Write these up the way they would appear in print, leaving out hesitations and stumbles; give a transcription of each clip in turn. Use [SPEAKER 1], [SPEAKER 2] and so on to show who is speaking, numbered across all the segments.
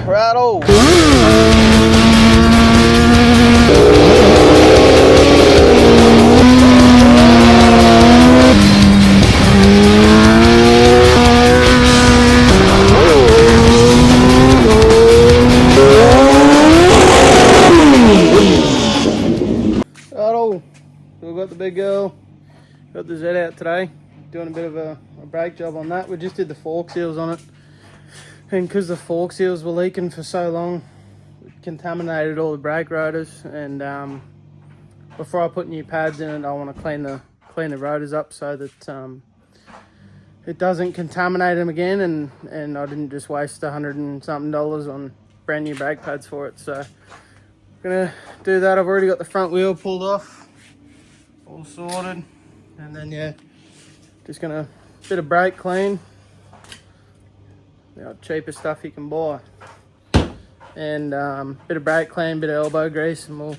[SPEAKER 1] Rattle. Rattle. We've got the big girl. Got the Z out today. Doing a bit of a brake job on that. We just did the fork seals on it. And because the fork seals were leaking for so long, it contaminated all the brake rotors. And before I put new pads in it, I want to clean the rotors up so that it doesn't contaminate them again. And I didn't just waste $100 and something on brand new brake pads for it. So I'm gonna do that. I've already got the front wheel pulled off, all sorted, and then yeah, just gonna bit of brake clean. The cheapest stuff you can buy, and bit of brake clean, bit of elbow grease, and we'll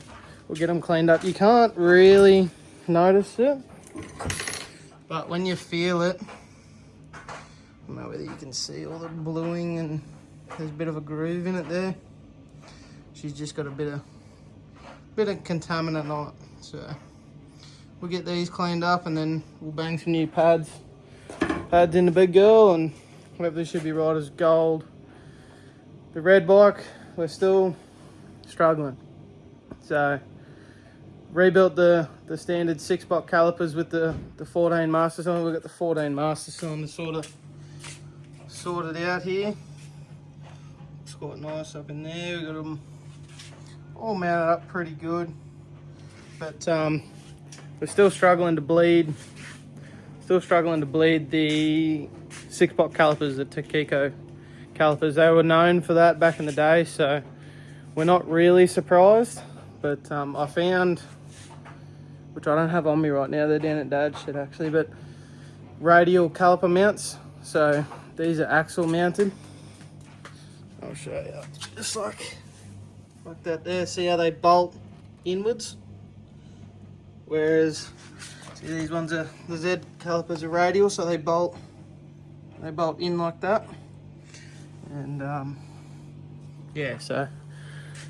[SPEAKER 1] get them cleaned up. You can't really notice it, but when you feel it, I don't know whether you can see all the bluing, and there's a bit of a groove in it there. She's just got a bit of contaminant on it, so we'll get these cleaned up, and then we'll bang some new pads in the big girl, and hopefully should be right as gold. The red bike, we're still struggling. So rebuilt the standard 6-box calipers with the 14 master cylinder. We've got the 14 master cylinder sort of sorted out here. It's quite nice up in there. We've got them all mounted up pretty good, but we're still struggling to bleed the 6-box calipers, the becau calipers. They were known for that back in the day, so we're not really surprised. But I found, which I don't have on me right now, they're down at Dad's shed actually, but radial caliper mounts. So these are axle mounted. I'll show you, just like that there. See how they bolt inwards? Whereas, see, these ones are, the Z calipers are radial, so they bolt in like that. And yeah, so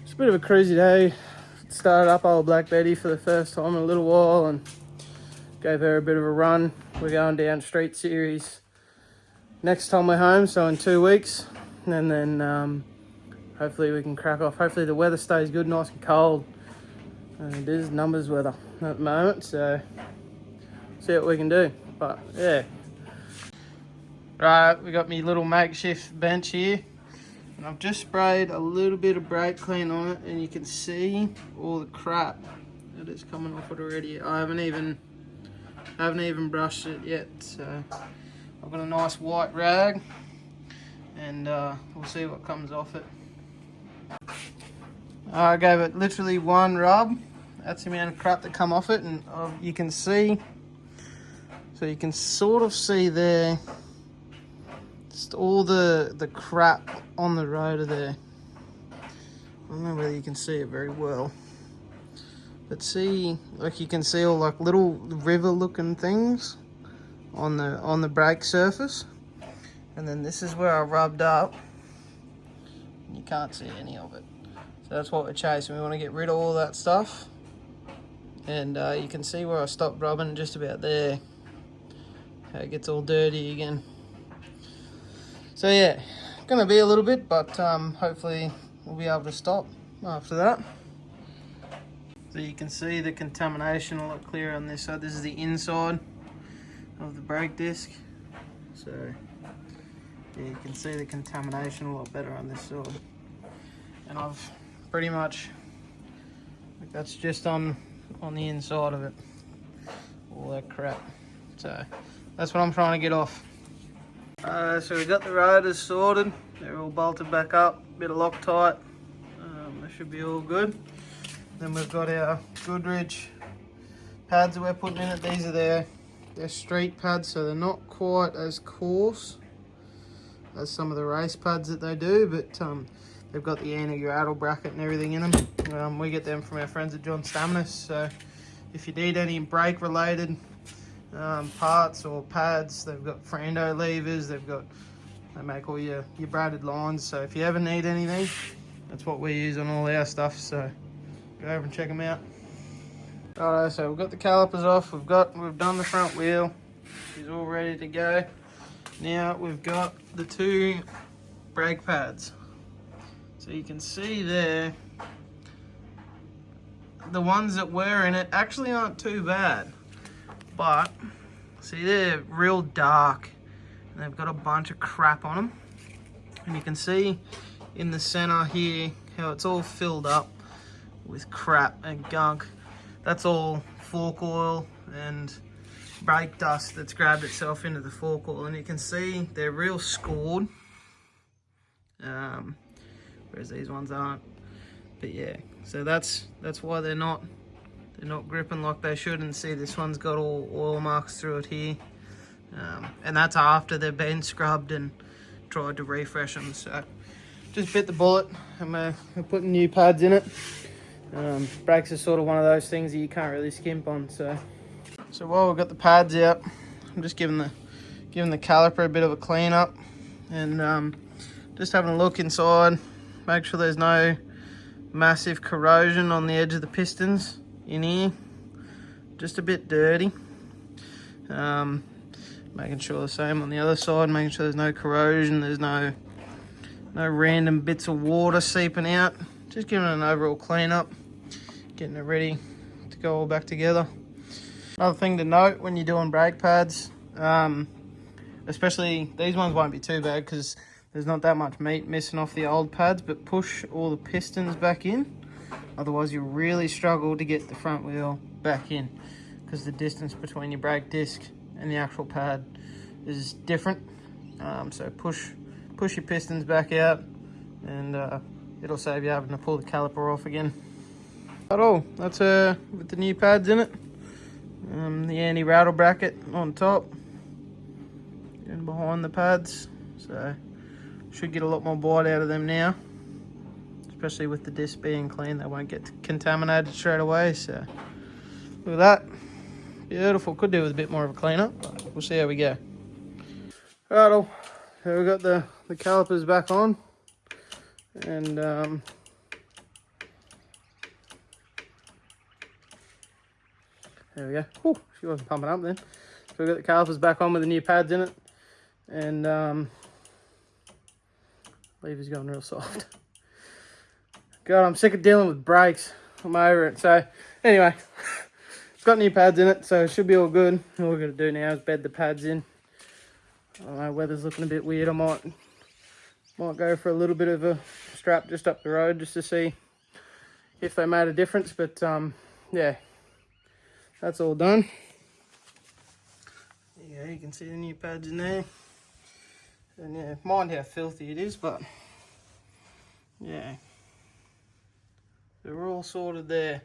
[SPEAKER 1] it's a bit of a crazy day. Started up old Black Betty for the first time in a little while and gave her a bit of a run. We're going down Street Series next time we're home, so in 2 weeks, and then hopefully we can crack off. Hopefully the weather stays good, nice and cold. It is numbers weather at the moment, so see what we can do. But yeah, right, we got me little makeshift bench here, and I've just sprayed a little bit of brake clean on it, and you can see all the crap that is coming off it already. I haven't even brushed it yet, so I've got a nice white rag, and we'll see what comes off it. I gave it literally one rub. That's the amount of crap that come off it, and you can see, so you can sort of see there, just all the crap on the rotor there. I don't know whether you can see it very well, but see, like you can see all like little river looking things on the brake surface, and then this is where I rubbed up. You can't see any of it. So that's what we're chasing. We want to get rid of all that stuff. And you can see where I stopped rubbing, just about there. It gets all dirty again. So yeah, gonna be a little bit, but hopefully we'll be able to stop after that. So you can see the contamination a lot clearer on this side. This is the inside of the brake disc. So yeah, you can see the contamination a lot better on this side. And I've pretty much, like, that's just on the inside of it, all that crap. So that's what I'm trying to get off. So we got the rotors sorted, they're all bolted back up, bit of Loctite, they should be all good. Then we've got our Goodrich pads that we're putting in it. These are their street pads, so they're not quite as coarse as some of the race pads that they do, but they've got the anti-rattle bracket and everything in them. We get them from our friends at John Stamnus, so if you need any brake related parts or pads, they've got Frando levers, they've got They make all your braided lines. So if you ever need anything, that's what we use on all our stuff. So go over and check them out. Alright, so we've got the calipers off. We've done the front wheel. It's all ready to go. Now we've got the 2 brake pads. So you can see there, the ones that were in it actually aren't too bad. But see, they're real dark and they've got a bunch of crap on them. And you can see in the center here how it's all filled up with crap and gunk. That's all fork oil and brake dust that's grabbed itself into the fork oil, and you can see they're real scored, whereas these ones aren't. But yeah, so that's why they're not gripping like they should. And see, this one's got all oil marks through it here, and that's after they've been scrubbed and tried to refresh them. So just bit the bullet, and we're putting new pads in it. Brakes are sort of one of those things that you can't really skimp on. So while we've got the pads out, I'm just giving the caliper a bit of a clean up, and just having a look inside, make sure there's no massive corrosion on the edge of the pistons in here. Just a bit dirty. Making sure the same on the other side, making sure there's no corrosion, there's no random bits of water seeping out. Just giving it an overall clean up, getting it ready to go all back together. Another thing to note when you're doing brake pads, especially these ones won't be too bad because there's not that much meat missing off the old pads, but push all the pistons back in, otherwise you'll really struggle to get the front wheel back in because the distance between your brake disc and the actual pad is different. So push your pistons back out, and it'll save you having to pull the caliper off again. That's with the new pads in it. The anti-rattle bracket on top and behind the pads, so should get a lot more bite out of them now, especially with the disc being clean. They won't get contaminated straight away. So look at that, beautiful. Could do with a bit more of a cleanup, but we'll see how we go. Alright, so we've got the calipers back on, and there we go. Ooh, she wasn't pumping up then. So we've got the calipers back on with the new pads in it, and lever's going real soft. God, I'm sick of dealing with brakes. I'm over it. So anyway, it's got new pads in it, so it should be all good. All we're going to do now is bed the pads in. I don't know, weather's looking a bit weird. I might go for a little bit of a strap just up the road just to see if they made a difference. But yeah, that's all done. Yeah, you can see the new pads in there. And yeah, mind how filthy it is, but yeah, they're all sorted there.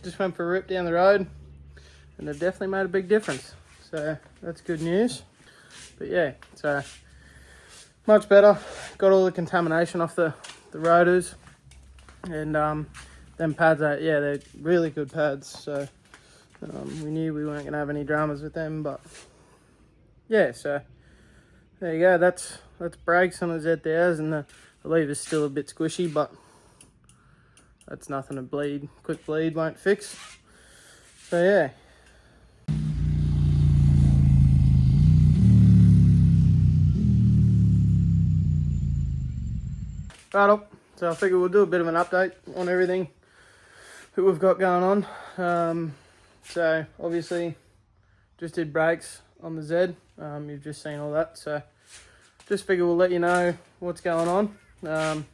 [SPEAKER 1] Just went for a rip down the road, and they've definitely made a big difference. So that's good news. But yeah, so much better. Got all the contamination off the rotors, and them pads are, yeah, they're really good pads. So we knew we weren't gonna have any dramas with them, but yeah, so there you go. That's brakes on the Z1000, and the lever's still a bit squishy, but that's nothing to bleed. Quick bleed won't fix. So yeah. Right up. So I figure we'll do a bit of an update on everything that we've got going on. So obviously just did brakes on the Z. You've just seen all that. So just figure we'll let you know what's going on.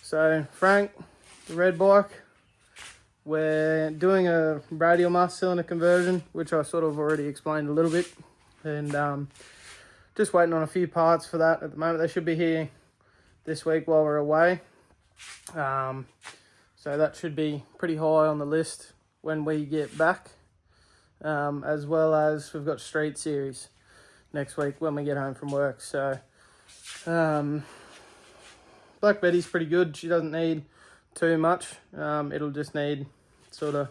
[SPEAKER 1] So Frank, the red bike, we're doing a radial master cylinder conversion, which I sort of already explained a little bit. And just waiting on a few parts for that at the moment. They should be here this week while we're away. So that should be pretty high on the list when we get back. As well as we've got Street Series next week when we get home from work. So Black Betty's pretty good. She doesn't need too much. It'll just need sort of,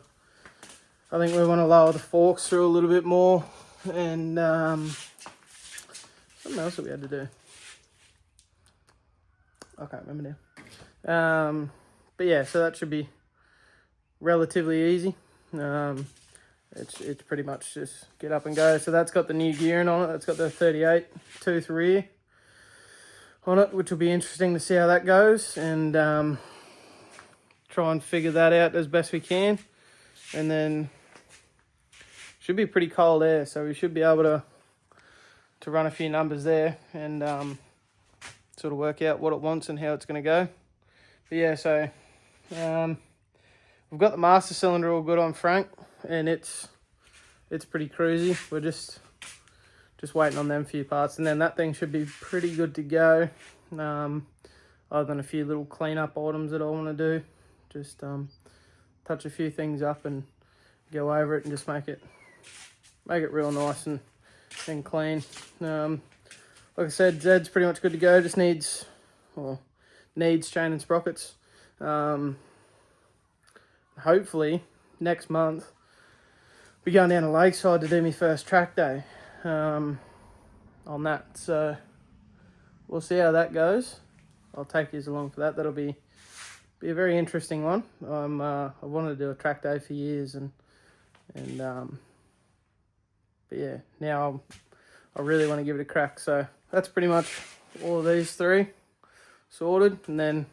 [SPEAKER 1] I think we want to lower the forks through a little bit more. And something else that we had to do. I can't remember now. But yeah, so that should be relatively easy. It's pretty much just get up and go. So that's got the new gearing on it. That's got the 38 tooth rear on it, which will be interesting to see how that goes, and try and figure that out as best we can. And then should be pretty cold air, so we should be able to run a few numbers there and sort of work out what it wants and how it's going to go. But yeah, so we've got the master cylinder all good on Frank, and it's pretty cruisy. We're just waiting on them few parts, and then that thing should be pretty good to go. Other than a few little cleanup items that I want to do, just touch a few things up and go over it and just make it real nice and clean. Like I said, Zed's pretty much good to go. Just needs chain and sprockets. Hopefully next month we're going down to Lakeside to do my first track day on that. So we'll see how that goes. I'll take you along for that. That'll be a very interesting one. I wanted to do a track day for years, but yeah, now I really want to give it a crack. So that's pretty much all of these three sorted, and then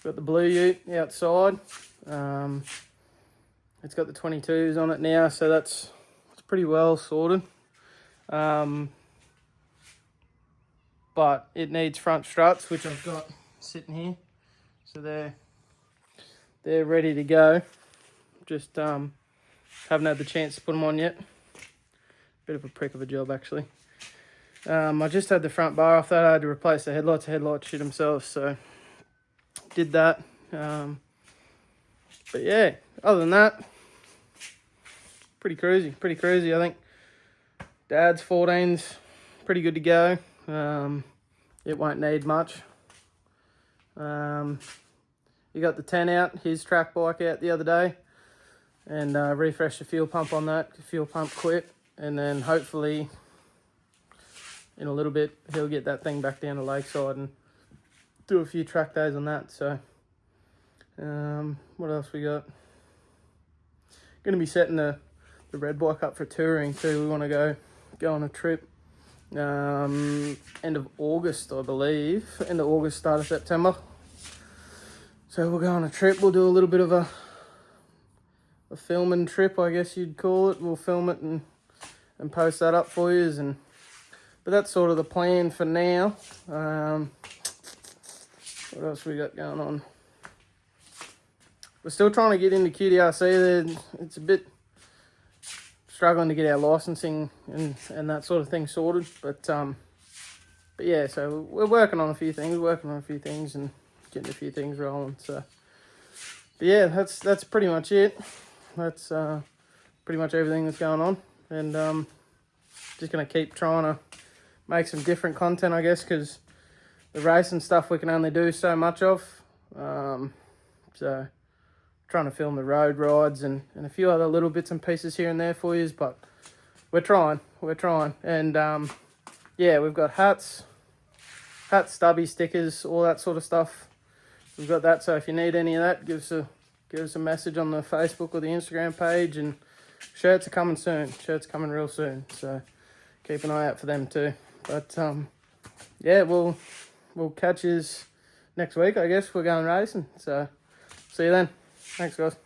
[SPEAKER 1] got the blue ute outside. It's got the 22s on it now, so it's pretty well sorted. But it needs front struts, which I've got sitting here, so they're ready to go. Just haven't had the chance to put them on yet. Bit of a prick of a job, actually. I just had the front bar off that. I had to replace the headlights. The headlights shit themselves, so did that. But yeah, other than that, pretty cruisy. I think Dad's 14's pretty good to go. It won't need much. He got the 10 out, his track bike out the other day, and refreshed the fuel pump on that. The fuel pump quit, and then hopefully in a little bit he'll get that thing back down to Lakeside and do a few track days on that. So what else we got? Going to be setting the red bike up for touring too. We want to go on a trip end of August, I believe. End of August, start of September. So we'll go on a trip. We'll do a little bit of a filming trip, I guess you'd call it. We'll film it and post that up for you. But that's sort of the plan for now. What else we got going on? We're still trying to get into QDRC. It's a bit struggling to get our licensing and that sort of thing sorted. But yeah, so we're working on a few things, and getting a few things rolling. So, but yeah, that's pretty much it. That's pretty much everything that's going on, and just gonna keep trying to make some different content, I guess, because the racing stuff we can only do so much of. So trying to film the road rides and a few other little bits and pieces here and there for you, but we're trying. And yeah, we've got hats, stubby stickers, all that sort of stuff. We've got that, so if you need any of that, give us give us a message on the Facebook or the Instagram page, and shirts are coming soon. Shirts coming real soon, so keep an eye out for them too. But yeah, we'll catch you next week, I guess. We're going racing, so see you then. Thanks, guys.